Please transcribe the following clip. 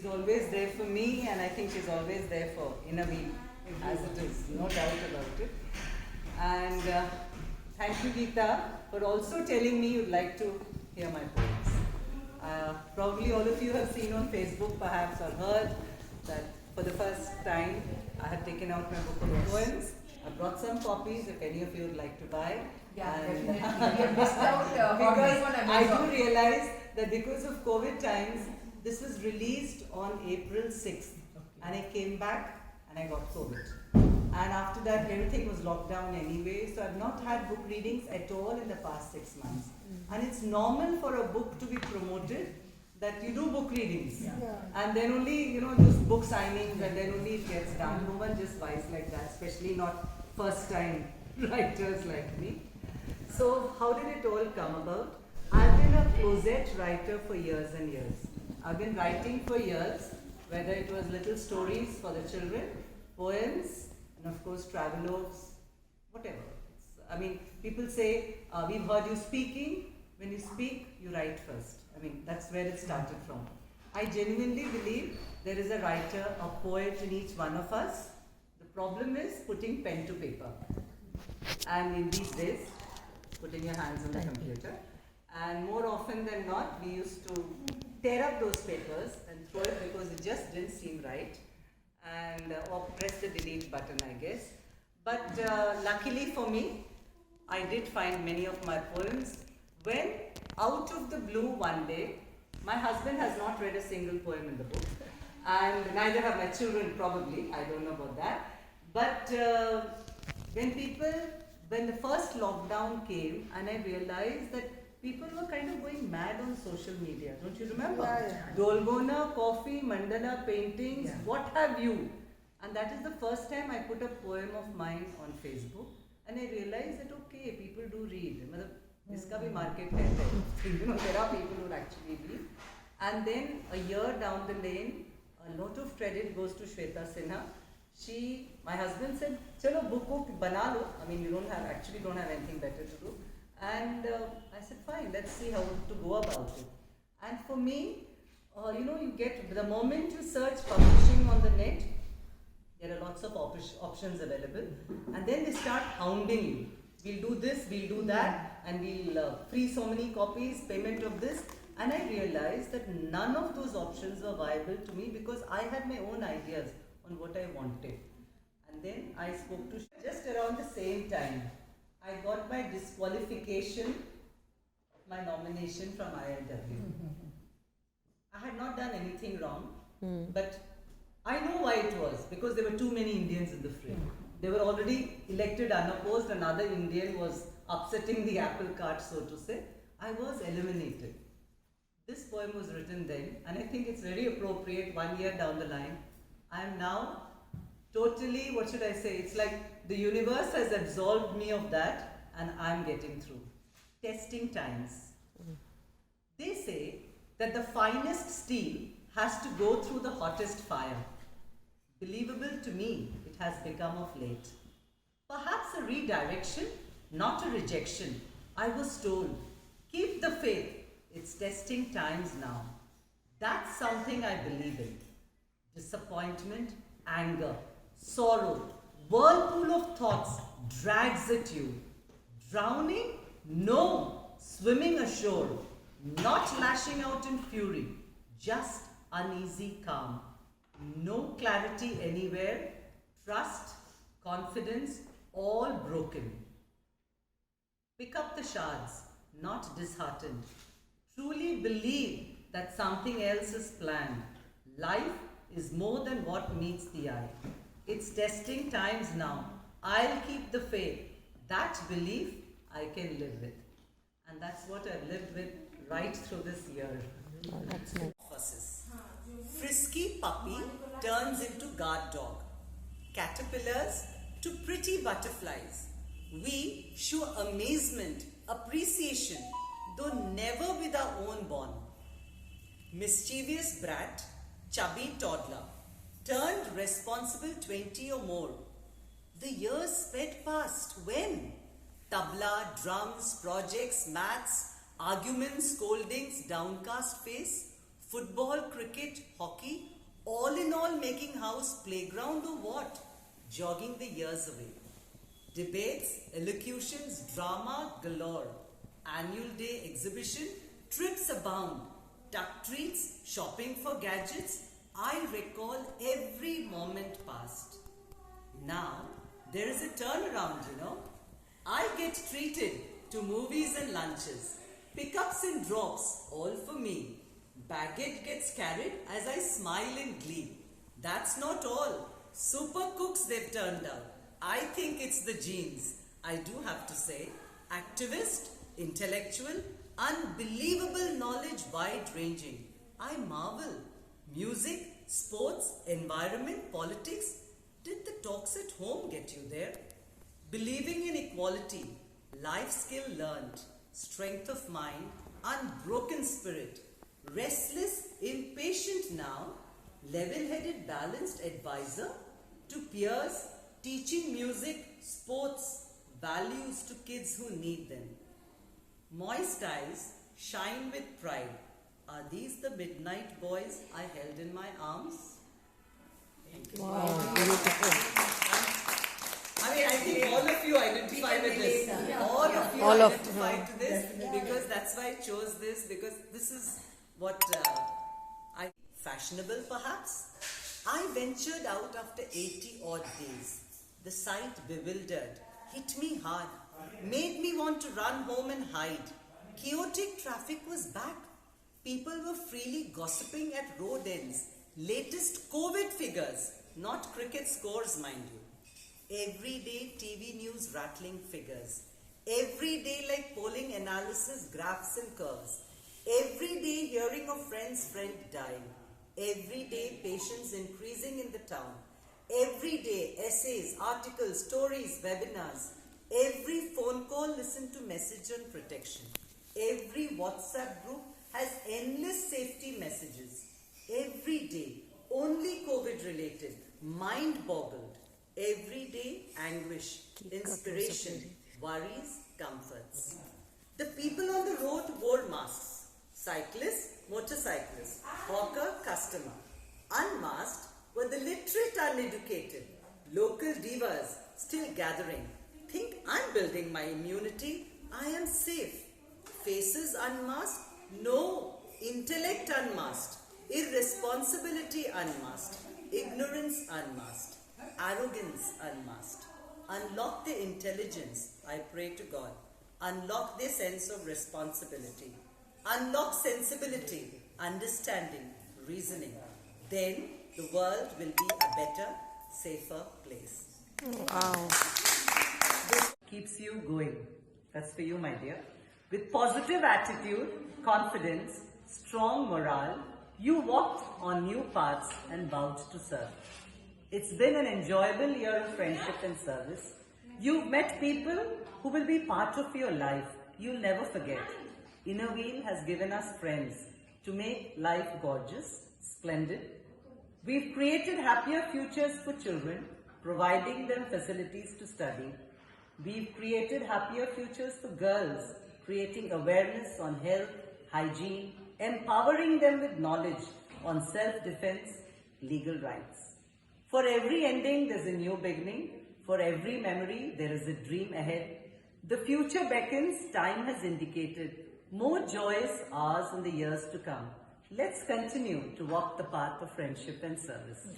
she's always there for me, and I think she's always there for Innavi, as it is, no doubt about it. And thank you, Geeta, for also telling me you'd like to hear my poems. Probably all of you have seen on Facebook, perhaps, or heard that for the first time I have taken out my book of poems. I brought some copies if any of you would like to buy. Yeah, and definitely. We have missed out because on I Amazon. do realize that because of COVID times, this was released on April 6th, and I came back and I got COVID. And after that, everything was locked down anyway, so I've not had book readings at all in the past 6 months. And it's normal for a book to be promoted that you do book readings. And then only, just book signings, and then only it gets done. No one just buys like that, especially not first time writers like me. So how did it all come about? I've been a closet writer for years and years. I've been writing for years, whether it was little stories for the children, poems, and of course travelogues, whatever. People say, we've heard you speaking. When you speak, you write first. That's where it started from. I genuinely believe there is a writer, a poet in each one of us. The problem is putting pen to paper. And in these days, putting your hands on the computer. And more often than not, we used to tear up those papers and throw it because it just didn't seem right. And or press the delete button, I guess. But luckily for me, I did find many of my poems when, out of the blue one day, my husband has not read a single poem in the book, and neither have my children probably, I don't know about that. But when the first lockdown came, and I realized that people were kind of going mad on social media, don't you remember? Dolgona, coffee, mandala, paintings, what have you. And that is the first time I put a poem of mine on Facebook, and I realized that okay, people do read. Iska bhi market hai. There are people who actually read. And then a year down the lane, a lot of credit goes to Shweta Sinha. My husband said, "Chalo book bana lo." You don't have anything better to do. And I said, fine, let's see how to go about it. And for me, you get, the moment you search publishing on the net, there are lots of options available. And then they start hounding you. We'll do this, we'll do that, and we'll free so many copies, payment of this. And I realized that none of those options were viable to me because I had my own ideas on what I wanted. And then I spoke to just around the same time. I got my disqualification of my nomination from ILW. I had not done anything wrong, but I know why it was, because there were too many Indians in the fray. They were already elected unopposed, another Indian was upsetting the apple cart, so to say. I was eliminated. This poem was written then, and I think it's very appropriate 1 year down the line. I am now totally, it's like the universe has absolved me of that, and I'm getting through. Testing times. They say that the finest steel has to go through the hottest fire. Believable to me, it has become of late. Perhaps a redirection, not a rejection. I was told, keep the faith, it's testing times now. That's something I believe in. Disappointment, anger, sorrow, whirlpool of thoughts drags at you. Drowning? No. Swimming ashore. Not lashing out in fury. Just uneasy calm. No clarity anywhere. Trust, confidence, all broken. Pick up the shards, not disheartened. Truly believe that something else is planned. Life is more than what meets the eye. It's testing times now. I'll keep the faith. That belief I can live with. And that's what I've lived with right through this year. Oh, that's nice. Frisky puppy turns into guard dog. Caterpillars to pretty butterflies. We show amazement, appreciation, though never with our own bond. Mischievous brat, chubby toddler, turned responsible 20 or more. The years sped past when? Tabla, drums, projects, maths, arguments, scoldings, downcast face, Football, cricket, hockey, all in all making house playground or what? Jogging the years away. Debates, elocutions, drama galore. Annual day exhibition, trips abound. Tuck treats, shopping for gadgets. I recall every moment past. Now, there is a turnaround, I get treated to movies and lunches. Pickups and drops, all for me. Baggage gets carried as I smile in glee. That's not all. Super cooks they've turned out. I think it's the genes. I do have to say, activist, intellectual, unbelievable knowledge wide-ranging. I marvel. Music, sports, environment, politics. Did the talks at home get you there? Believing in equality, life skill learned, strength of mind, unbroken spirit, restless, impatient now, level-headed, balanced advisor to peers, teaching music, sports, values to kids who need them. Moist eyes shine with pride. Are these the midnight boys I held in my arms? Wow, beautiful. I think all of you identify with this. All of you All of identify to this because that's why I chose this, because this is what fashionable perhaps. I ventured out after 80 odd days. The sight bewildered, hit me hard, made me want to run home and hide. Chaotic traffic was back. People were freely gossiping at road ends. Latest COVID figures, not cricket scores, mind you. Everyday TV news rattling figures. Every day like polling analysis, graphs and curves. Every day hearing of friend's friend dying. Every day patients increasing in the town. Every day essays, articles, stories, webinars. Every phone call listened to message on protection. Every WhatsApp group has endless safety messages. Every day only COVID related, mind boggled. Every day anguish, inspiration, worries, comforts. The people on the road wore masks. Cyclists, motorcyclists, hawker, customer. Unmasked were the literate uneducated. Local divas still gathering. Think I'm building my immunity. I am safe. Faces unmasked? No. Intellect unmasked. Irresponsibility unmasked. Ignorance unmasked. Arrogance unmasked. Unlock their intelligence, I pray to God. Unlock their sense of responsibility. Unlock sensibility, understanding, reasoning. Then the world will be a better, safer place. Wow. This keeps you going. That's for you, my dear. With positive attitude, confidence, strong morale, you walked on new paths and vowed to serve. It's been an enjoyable year of friendship and service. You've met people who will be part of your life. You'll never forget. Inner Wheel has given us friends to make life gorgeous, splendid. We've created happier futures for children, providing them facilities to study. We've created happier futures for girls, creating awareness on health, hygiene, empowering them with knowledge on self-defense, legal rights. For every ending, there's a new beginning. For every memory, there is a dream ahead. The future beckons, time has indicated. More joyous hours in the years to come. Let's continue to walk the path of friendship and service.